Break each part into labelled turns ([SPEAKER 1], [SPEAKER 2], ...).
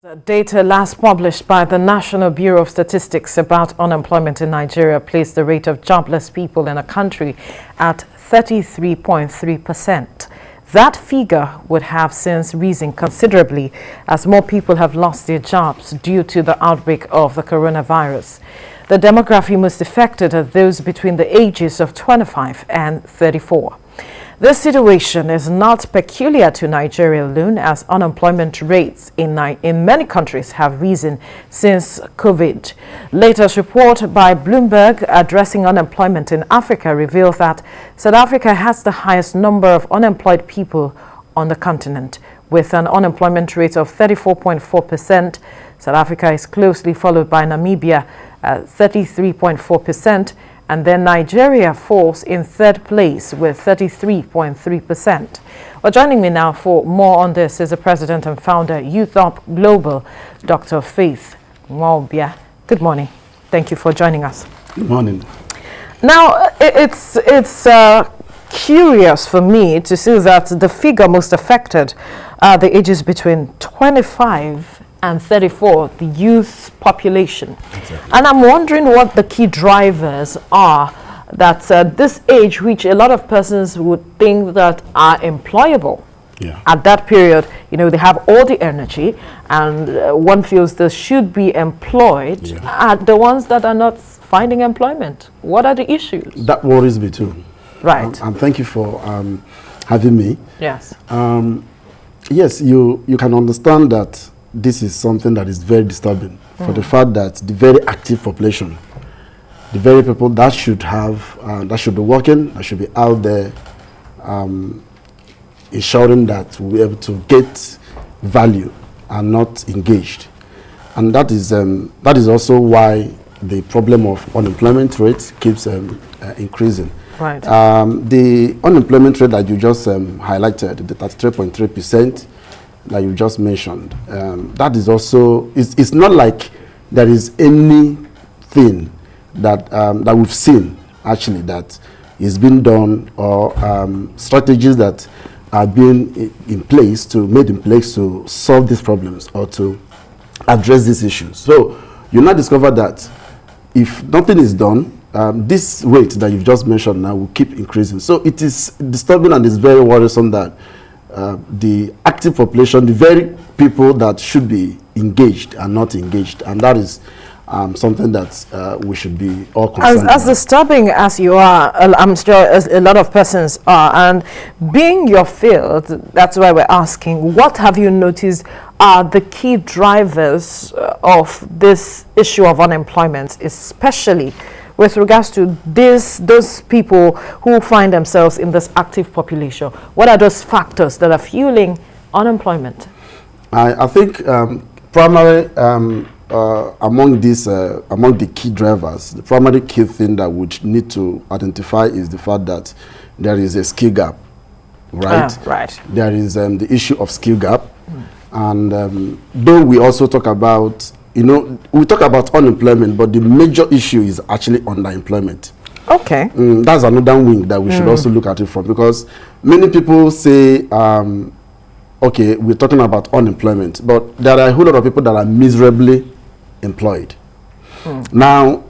[SPEAKER 1] The data last published by the National Bureau of Statistics about unemployment in Nigeria placed the rate of jobless people in the country at 33.3%. That figure would have since risen considerably as more people have lost their jobs due to the outbreak of the coronavirus. The demography most affected are those between the ages of 25 and 34. This situation is not peculiar to Nigeria alone, as unemployment rates in many countries have risen since COVID. Latest report by Bloomberg addressing unemployment in Africa reveals that South Africa has the highest number of unemployed people on the continent, with an unemployment rate of 34.4%. South Africa is closely followed by Namibia at 33.4%. And then Nigeria falls in third place with 33.3%. Well, joining me now for more on this is the president and founder, YouthUp Global, Dr. Faith Nwaobia. Good morning. Thank you for joining us.
[SPEAKER 2] Good morning.
[SPEAKER 1] Now, it's curious for me to see that the figure most affected are the ages between 25 and 34, the youth population. Exactly. And I'm wondering what the key drivers are that this age, which a lot of persons would think that are employable. Yeah. At that period, you know, they have all the energy and one feels they should be employed, are the ones that are not finding employment. What are the issues? That
[SPEAKER 2] worries me too.
[SPEAKER 1] Right.
[SPEAKER 2] And thank you for having me.
[SPEAKER 1] Yes.
[SPEAKER 2] Yes, you can understand that this is something that is very disturbing for the fact that the very active population, the very people that should have, that should be working, that should be out there ensuring that we'll be able to get value are not engaged. And that is also why the problem of unemployment rate keeps increasing.
[SPEAKER 1] Right.
[SPEAKER 2] The unemployment rate that you just highlighted, the 33.3%, that you just mentioned, that is also, it's not like there is anything that that we've seen actually that is being done, or strategies that are being made in place to solve these problems or to address these issues. So you now discover that if nothing is done, this rate that you've just mentioned now will keep increasing. So it is disturbing and it's very worrisome that the active population, the very people that should be engaged, are not engaged, and that is something that we should be all concerned
[SPEAKER 1] as disturbing as you are, I'm sure as a lot of persons are, and being your field, that's why we're asking, what have you noticed are the key drivers of this issue of unemployment, especially with regards to those people who find themselves in this active population? What are those factors that are fueling unemployment?
[SPEAKER 2] I think primary among the key drivers, the primary key thing that we need to identify is the fact that there is a skill gap, right?
[SPEAKER 1] Right.
[SPEAKER 2] There is the issue of skill gap, and though we also talk about, you know, we talk about unemployment, but the major issue is actually underemployment. Okay. That's another wing that we should also look at it from, because many people say, okay, we're talking about unemployment, but there are a whole lot of people that are miserably employed. Now,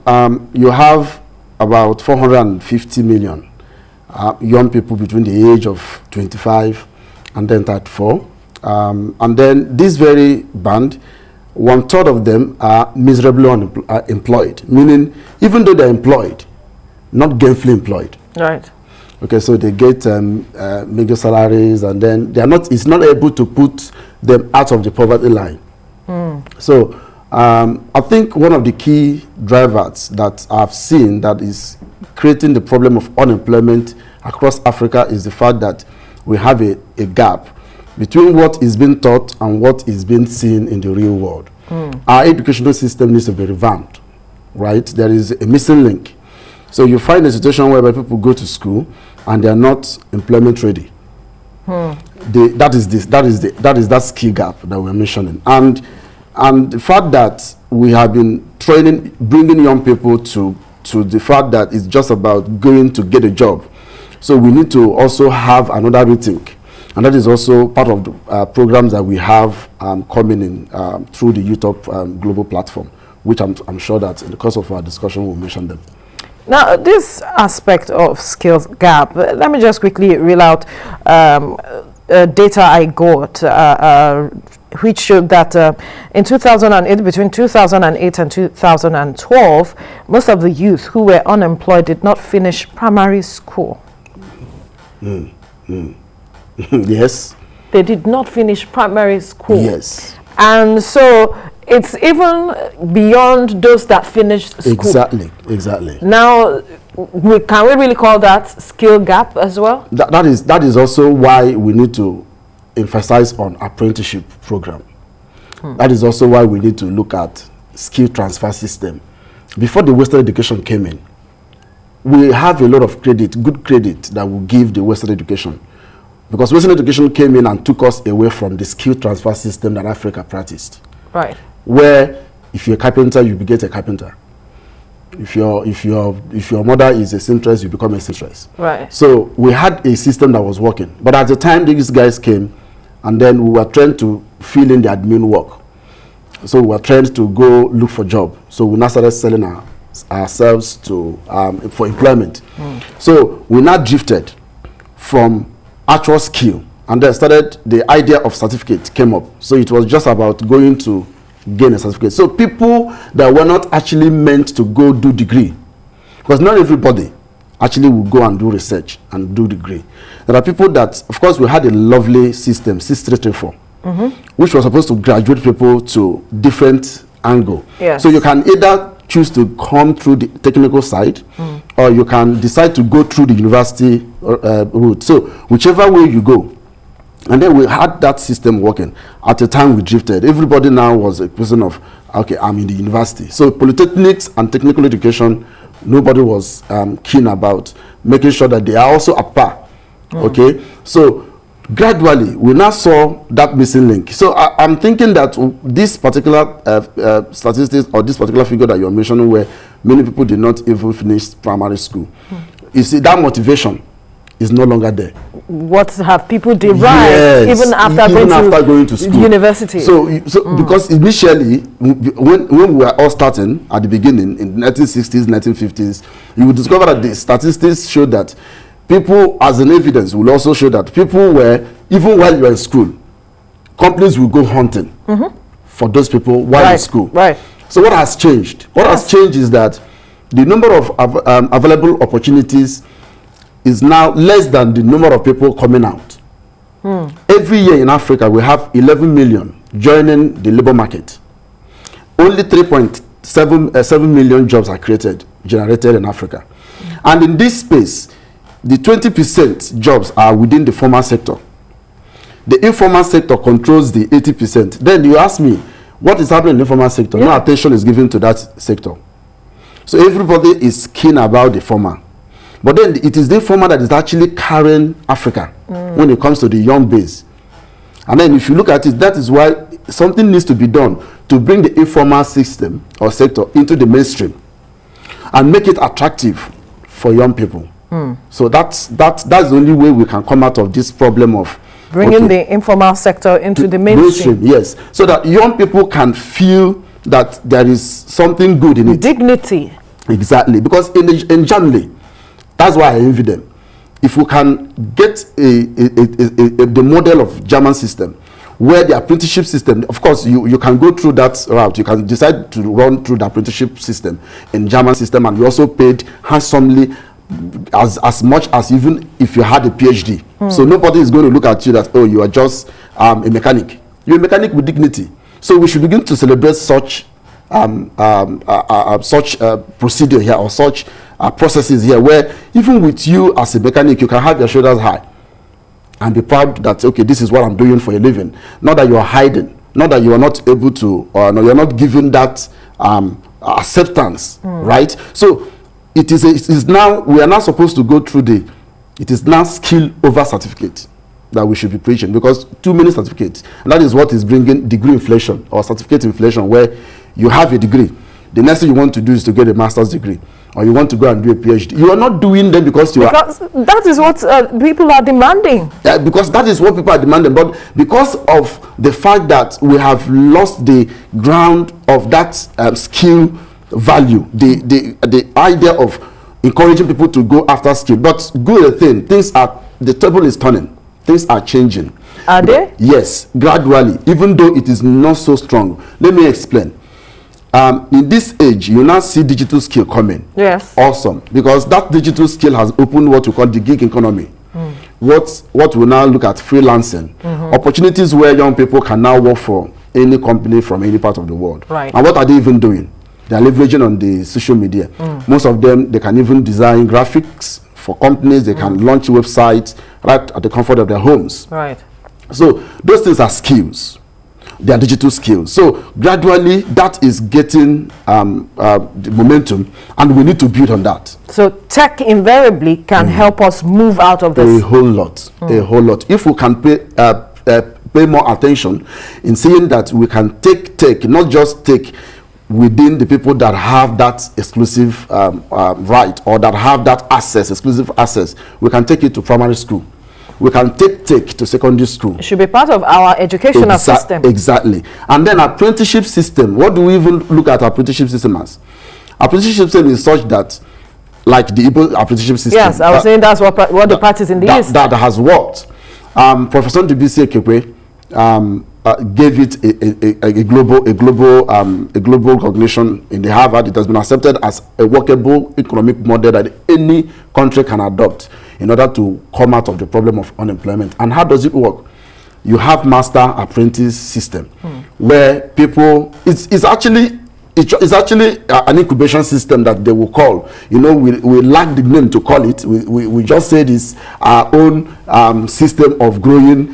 [SPEAKER 2] you have about 450 million young people between the age of 25 and then 34. And then this very band, 1/3 of them are miserably employed, meaning even though they're employed, not gainfully employed.
[SPEAKER 1] Right.
[SPEAKER 2] Okay, so they get major salaries, and then they are not. It's not able to put them out of the poverty line. So I think one of the key drivers that I've seen that is creating the problem of unemployment across Africa is the fact that we have a gap between what is being taught and what is being seen in the real world. Our educational system needs to be revamped, right? There is a missing link. So you find a situation whereby people go to school and they are not employment ready. That is that skill gap that we're mentioning, and the fact that we have been bringing young people to the fact that it's just about going to get a job. So we need to also have another rethink. And that is also part of the programs that we have coming in through the YouthUp global platform, which I'm sure that in the course of our discussion we'll mention them.
[SPEAKER 1] Now, this aspect of skills gap, let me just quickly reel out data I got, which showed that in 2008, between 2008 and 2012, most of the youth who were unemployed did not finish primary school.
[SPEAKER 2] Yes.
[SPEAKER 1] They did not finish primary school.
[SPEAKER 2] Yes.
[SPEAKER 1] And so it's even beyond those that finished school.
[SPEAKER 2] Exactly.
[SPEAKER 1] Now, can we really call that skill gap as well?
[SPEAKER 2] That is also why we need to emphasize on apprenticeship program. That is also why we need to look at skill transfer system. Before the Western education came in, we have a lot of credit, good credit that will give the Western education. Because Western education came in and took us away from the skill transfer system that Africa practiced.
[SPEAKER 1] Right. Where
[SPEAKER 2] if you're a carpenter, you become a carpenter. If your mother is a seamstress, you become a seamstress.
[SPEAKER 1] Right.
[SPEAKER 2] So we had a system that was working. But at the time these guys came, and then we were trying to fill in the admin work. So we were trying to go look for job. So we now started selling ourselves to for employment. So we now drifted from actual skill, and then started the idea of certificate came up. So it was just about going to gain a certificate. So people that were not actually meant to go do degree, because not everybody actually will go and do research and do degree. There are people that, of course, we had a lovely system, 6334, which was supposed to graduate people to different angle.
[SPEAKER 1] Yes.
[SPEAKER 2] So you can either choose to come through the technical side, or you can decide to go through the university route. So whichever way you go. And then we had that system working. At the time we drifted. Everybody now was a person of, okay, I'm in the university. So polytechnics and technical education, nobody was keen about making sure that they are also at par. Okay, so gradually we now saw that missing link. So I'm thinking that this particular statistics or this particular figure that you're mentioning, where many people did not even finish primary school, you see that motivation is no longer there.
[SPEAKER 1] What have people derived even after
[SPEAKER 2] going to school,
[SPEAKER 1] university?
[SPEAKER 2] So because initially, when we were all starting at the beginning in the 1960s, 1950s, you would discover that the statistics show that people, as an evidence, will also show that people were, even while you were in school, companies will go hunting for those people while in school.
[SPEAKER 1] Right.
[SPEAKER 2] So what has changed? What has changed is that the number of available opportunities is now less than the number of people coming out. Every year in Africa, we have 11 million joining the labor market. Only 3.7 million jobs are generated in Africa. And in this space, the 20% jobs are within the formal sector. The informal sector controls the 80%. Then you ask me, what is happening in the informal sector? No attention is given to that sector. So everybody is keen about the formal. But then it is the informal that is actually carrying Africa when it comes to the young base. And then if you look at it, that is why something needs to be done to bring the informal system or sector into the mainstream and make it attractive for young people. So that's the only way we can come out of this problem of
[SPEAKER 1] bringing the informal sector into the mainstream.
[SPEAKER 2] Yes, so that young people can feel that there is something good in it.
[SPEAKER 1] Dignity.
[SPEAKER 2] Exactly, because in Germany, that's why I envy them. If we can get the model of German system, where the apprenticeship system, of course, you can go through that route. You can decide to run through the apprenticeship system in German system, and you also paid handsomely as much as even if you had a PhD. So nobody is going to look at you that, oh, you are just a mechanic. You're a mechanic with dignity. So we should begin to celebrate such procedure here, or such processes here, where even with you as a mechanic, you can have your shoulders high and be proud that, okay, this is what I'm doing for a living. Not that you are hiding, not that you are not able to, or no, you're not given that acceptance, right? So it is now, we are now supposed to go through it is now skill over certificate that we should be preaching, because too many certificates, and that is what is bringing degree inflation or certificate inflation, where you have a degree, the next thing you want to do is to get a master's degree, or you want to go and do a PhD. You are not doing them because
[SPEAKER 1] that is what people are demanding.
[SPEAKER 2] Yeah, because that is what people are demanding. But because of the fact that we have lost the ground of that skill value, the idea of encouraging people to go after skill. But good thing, the table is turning. Things are changing.
[SPEAKER 1] Are they?
[SPEAKER 2] Yes, gradually, even though it is not so strong. Let me explain. In this age, you now see digital skill coming.
[SPEAKER 1] Yes.
[SPEAKER 2] Awesome. Because that digital skill has opened what we call the gig economy. What we now look at freelancing. Opportunities where young people can now work for any company from any part of the world.
[SPEAKER 1] Right.
[SPEAKER 2] And what are they even doing? They are leveraging on the social media. Most of them, they can even design graphics for companies. They can launch websites right at the comfort of their homes.
[SPEAKER 1] Right.
[SPEAKER 2] So those things are skills. They are digital skills. So gradually that is getting the momentum, and we need to build on that. So
[SPEAKER 1] tech invariably can help us move out of this.
[SPEAKER 2] A whole lot. If we can pay more attention in seeing that we can take tech, not just take within the people that have that exclusive right, or that have that access, exclusive access, we can take it to primary school. We can take tech to secondary school. It should be part of our educational system. Exactly. And then apprenticeship system. What do we even look at apprenticeship system as? Apprenticeship system is such that, like the Igbo apprenticeship system. Yes, I was saying that's what the practice in the East. That has worked. Professor TVC gave it a global recognition in the Harvard. It has been accepted as a workable economic model that any country can adopt in order to come out of the problem of unemployment. And how does it work? You have master apprentice system where people, it's actually an incubation system that they will call. You know, we lack the name to call it. We just say this our own system of growing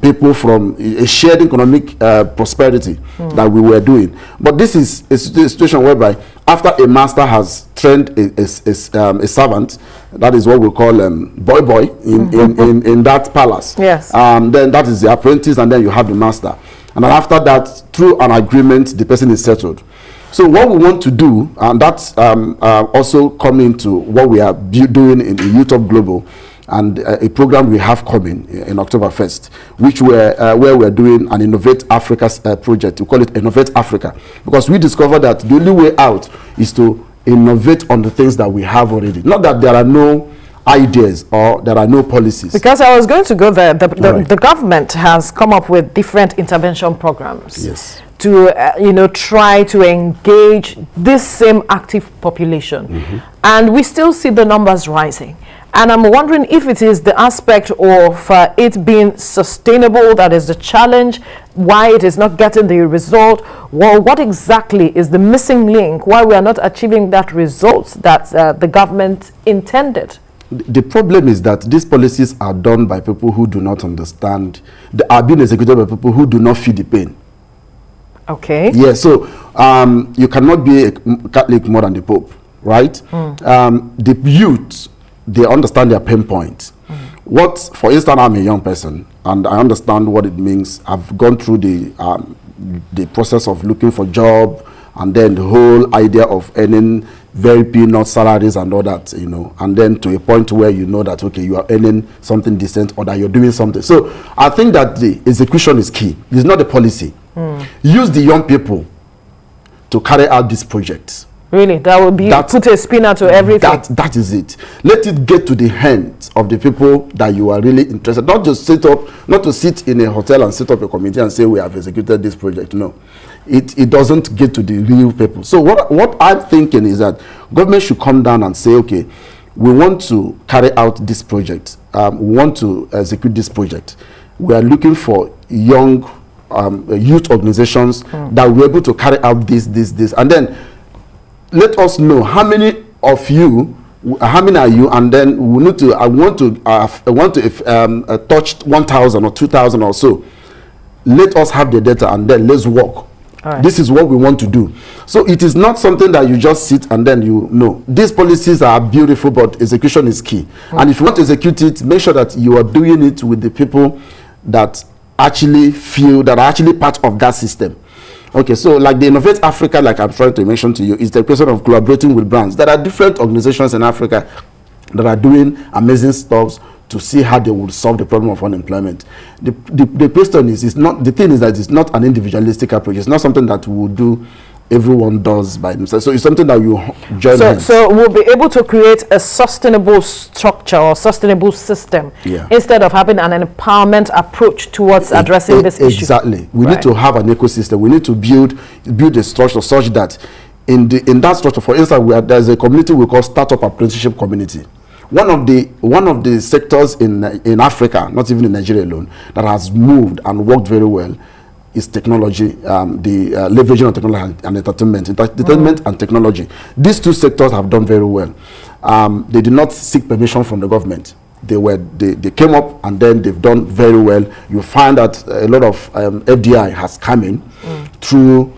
[SPEAKER 2] people from a shared economic prosperity that we were doing. But this is a situation whereby after a master has trained a servant, that is what we call boy in that palace. Yes. Then that is the apprentice, and then you have the master. And then after that, through an agreement, the person is settled. So what we want to do, and that's also coming to what we are doing in the YouthUp Global, and a program we have coming in October 1st, which where we're doing an Innovate Africa project. We call it Innovate Africa, because we discovered that the only way out is to innovate on the things that we have already. Not that there are no ideas or there are no policies. Because I was going to go there. The government has come up with different intervention programs. Yes. To try to engage this same active population, and we still see the numbers rising. And I'm wondering if it is the aspect of it being sustainable that is the challenge, why it is not getting the result. Well, what exactly is the missing link, why we are not achieving that result that the government intended? The problem is that these policies are done by people who do not understand. They are being executed by people who do not feel the pain. Okay. Yeah, so you cannot be a Catholic more than the Pope, right? The youth, they understand their pain point. For instance, I'm a young person, and I understand what it means. I've gone through the process of looking for job, and then the whole idea of earning very peanut salaries and all that, and then to a point where you know that, okay, you are earning something decent, or that you're doing something. So I think that the execution is key. It's not the policy. Use the young people to carry out this project. Really, that would be put a spinner to everything. That is it. Let it get to the hands of the people that you are really interested. Not to sit in a hotel and set up a committee and say we have executed this project. No, it doesn't get to the real people. So what I'm thinking is that government should come down and say, okay, we want to carry out this project. We want to execute this project. We are looking for young youth organizations that will be able to carry out this, and then let us know how many of you, how many are you, and then we need to. I want to touch 1,000 or 2,000 or so. Let us have the data, and then let's work. Right. This is what we want to do. So it is not something that you just sit and then you know. These policies are beautiful, but execution is key. And if you want to execute it, make sure that you are doing it with the people that actually feel that are actually part of that system. Okay, so like the Innovate Africa, like I'm trying to mention to you, is the question of collaborating with brands. There are different organizations in Africa that are doing amazing stuff to see how they will solve the problem of unemployment. The question is not, the thing is that it's not an individualistic approach. It's not something that we will do, everyone does by themselves. So it's something that you join hands.
[SPEAKER 1] So we'll be able to create a sustainable structure or sustainable system instead of having an empowerment approach towards addressing this issue.
[SPEAKER 2] Exactly. We need to have an ecosystem. We need to build a structure such that in that structure, for instance, there's a community we call Startup Apprenticeship Community. One of the sectors in Africa, not even in Nigeria alone, that has moved and worked very well is technology, the leveraging of technology and entertainment. Entertainment and technology. These two sectors have done very well. They did not seek permission from the government. They came up and then they've done very well. You find that a lot of FDI has come in through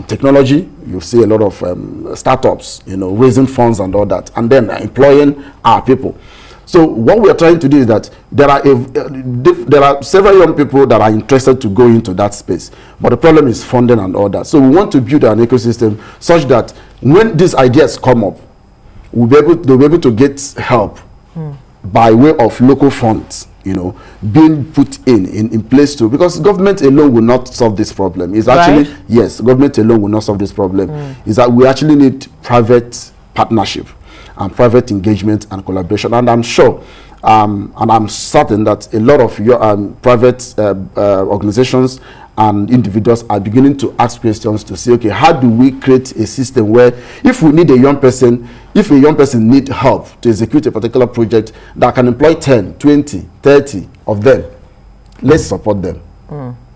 [SPEAKER 2] technology. You see a lot of startups, raising funds and all that, and then employing our people. So what we are trying to do is that there are several young people that are interested to go into that space, but the problem is funding and all that. So we want to build an ecosystem such that when these ideas come up, they'll be able to get help by way of local funds, being put in place too, because government alone will not solve this problem. It's actually, yes, government alone will not solve this problem. Is that we actually need private partnership and private engagement and collaboration. And I'm sure, and I'm certain that a lot of your private organizations and individuals are beginning to ask questions to say, okay, how do we create a system where if we need a young person, if a young person needs help to execute a particular project that can employ 10, 20, 30 of them, let's support them,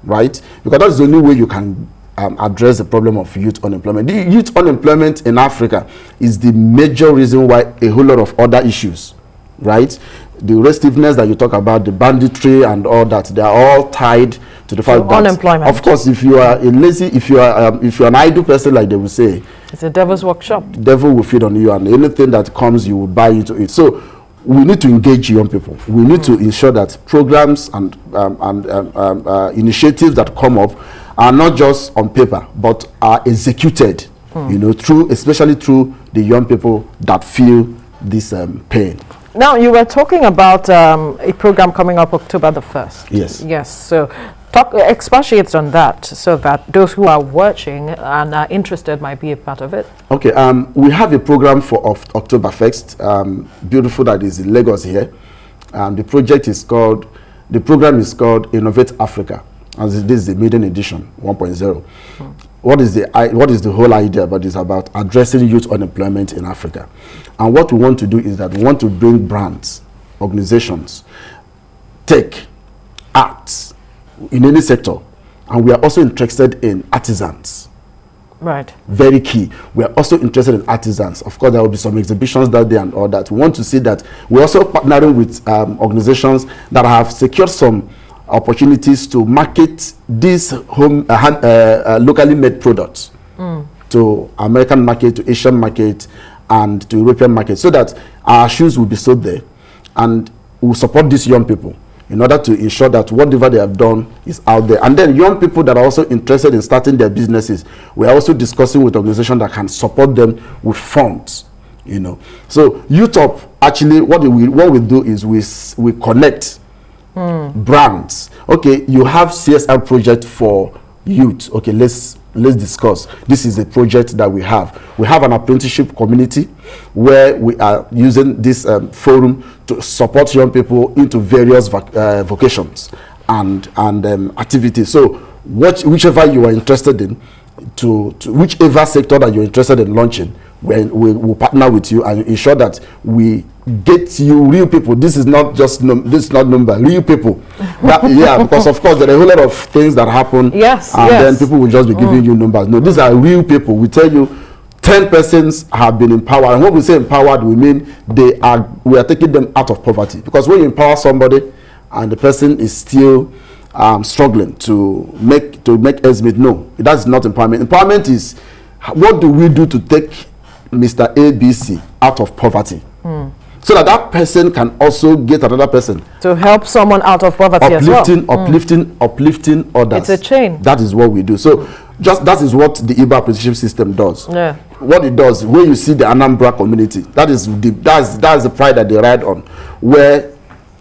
[SPEAKER 2] right? Because that's the only way you can address the problem of youth unemployment. The youth unemployment in Africa is the major reason why a whole lot of other issues, right? The restiveness that you talk about, the banditry and all that, they are all tied to the fact that
[SPEAKER 1] unemployment.
[SPEAKER 2] Of course, if you are a lazy, if you are an idle person, like they will say,
[SPEAKER 1] it's a devil's workshop.
[SPEAKER 2] Devil will feed on you, and anything that comes, you will buy into it. So we need to engage young people. We need to ensure that programs and initiatives that come up are not just on paper, but are executed, especially through the young people that feel this pain.
[SPEAKER 1] Now, you were talking about a program coming up October the 1st.
[SPEAKER 2] Yes.
[SPEAKER 1] Yes. So expatiate on that so that those who are watching and are interested might be a part of it. Okay.
[SPEAKER 2] We have a program for October 1st. Beautiful that is in Lagos here. The program is called Innovate Africa. As this is the maiden edition 1.0. What is the whole idea? But it's about addressing youth unemployment in Africa. And what we want to do is that we want to bring brands, organizations, tech, arts, in any sector. And we are also interested in artisans.
[SPEAKER 1] Right.
[SPEAKER 2] Very key. We are also interested in artisans. Of course, there will be some exhibitions that day and all that. We want to see that we're also partnering with organizations that have secured some opportunities to market these locally made products to American market, to Asian market, and to European market, so that our shoes will be sold there, and we'll support these young people in order to ensure that whatever they have done is out there. And then young people that are also interested in starting their businesses, we are also discussing with organizations that can support them with funds. So YouthUp, actually, what we do is we connect brands. Okay, you have CSR project for youth. Okay, let's discuss. This is a project that we have. We have an apprenticeship community where we are using this forum to support young people into various vocations and activities. So whichever you are interested in, to whichever sector that you're interested in launching, we will partner with you and ensure that we get you real people. This is not just this is not number, real people. Because of course there are a whole lot of things that happen. Then people will just be giving you numbers. No, these are real people. We tell you 10 persons have been empowered, and when we say empowered, we mean we are taking them out of poverty. Because when you empower somebody and the person is still struggling to make ends meet, no, that's not empowerment. Empowerment is what do we do to take Mr. ABC out of poverty, so that person can also get another person
[SPEAKER 1] to help someone out of poverty as well.
[SPEAKER 2] Uplifting others.
[SPEAKER 1] It's a chain.
[SPEAKER 2] That is what we do. So just that is what the Igbo apprenticeship system does.
[SPEAKER 1] Yeah.
[SPEAKER 2] What it does, when you see the Anambra community, that's the pride that they ride on, where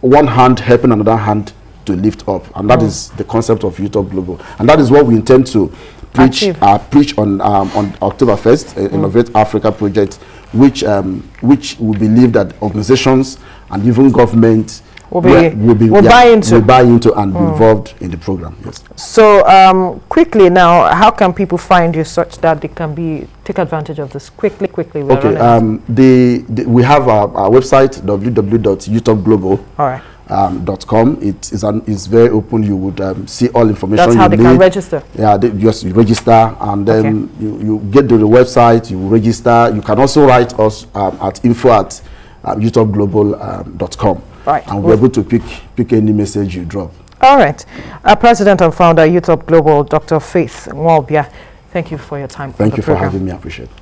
[SPEAKER 2] one hand helping another hand to lift up, and that is the concept of YouthUp Global, and that is what we intend to preach on October 1st, Innovate Africa project, which we believe that organizations and even government will buy into and be involved in the program. Yes.
[SPEAKER 1] So quickly now, how can people find you such that they can take advantage of this? Quickly.
[SPEAKER 2] Okay. We have our website, www.youthupglobal.
[SPEAKER 1] All right.
[SPEAKER 2] .com. It's very open. You would see all information.
[SPEAKER 1] That's how they can register.
[SPEAKER 2] Yeah, you register, and then you get to the website. You register. You can also write us at info@youthupglobal.com.
[SPEAKER 1] Right.
[SPEAKER 2] And we're able to pick any message you drop.
[SPEAKER 1] All right. President and founder, YouthUp Global, Dr. Faith Nwaobia, thank you for your time.
[SPEAKER 2] Thank you for having me. I appreciate it.